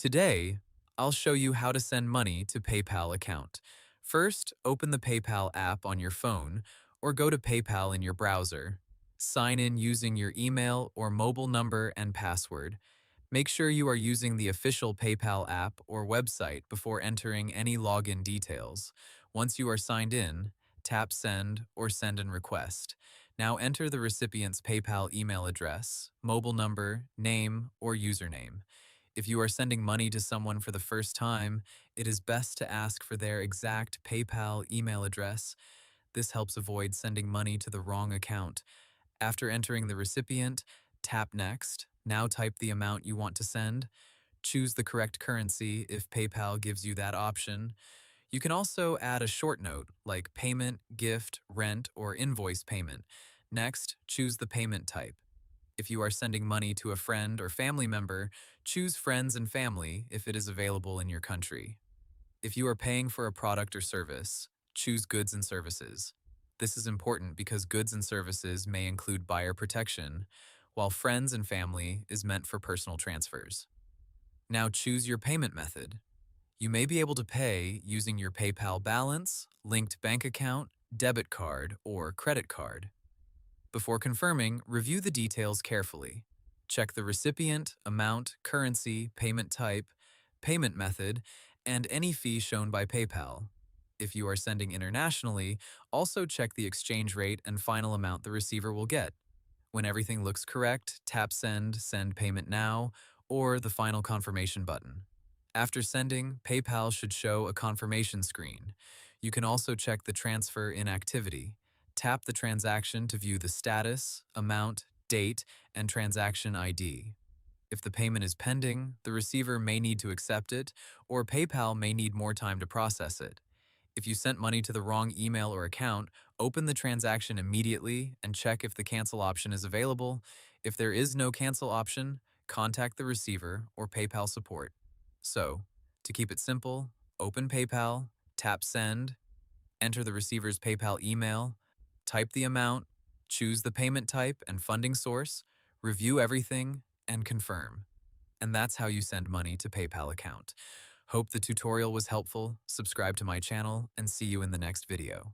Today, I'll show you how to send money to PayPal account. First, open the PayPal app on your phone or go to PayPal in your browser. Sign in using your email or mobile number and password. Make sure you are using the official PayPal app or website before entering any login details. Once you are signed in, tap Send or Send and Request. Now enter the recipient's PayPal email address, mobile number, name, or username. If you are sending money to someone for the first time, it is best to ask for their exact PayPal email address. This helps avoid sending money to the wrong account. After entering the recipient, tap Next. Now type the amount you want to send. Choose the correct currency if PayPal gives you that option. You can also add a short note like payment, gift, rent, or invoice payment. Next, choose the payment type. If you are sending money to a friend or family member, choose Friends and Family if it is available in your country. If you are paying for a product or service, choose Goods and Services. This is important because goods and services may include buyer protection, while Friends and Family is meant for personal transfers. Now choose your payment method. You may be able to pay using your PayPal balance, linked bank account, debit card, or credit card. Before confirming, review the details carefully. Check the recipient, amount, currency, payment type, payment method, and any fee shown by PayPal. If you are sending internationally, also check the exchange rate and final amount the receiver will get. When everything looks correct, tap Send, Send Payment Now, or the final confirmation button. After sending, PayPal should show a confirmation screen. You can also check the transfer in activity. Tap the transaction to view the status, amount, date, and transaction ID. If the payment is pending, the receiver may need to accept it, or PayPal may need more time to process it. If you sent money to the wrong email or account, open the transaction immediately and check if the cancel option is available. If there is no cancel option, contact the receiver or PayPal support. So, to keep it simple, open PayPal, tap Send, enter the receiver's PayPal email, type the amount, choose the payment type and funding source, review everything, and confirm. And that's how you send money to PayPal account. Hope the tutorial was helpful, subscribe to my channel, and see you in the next video.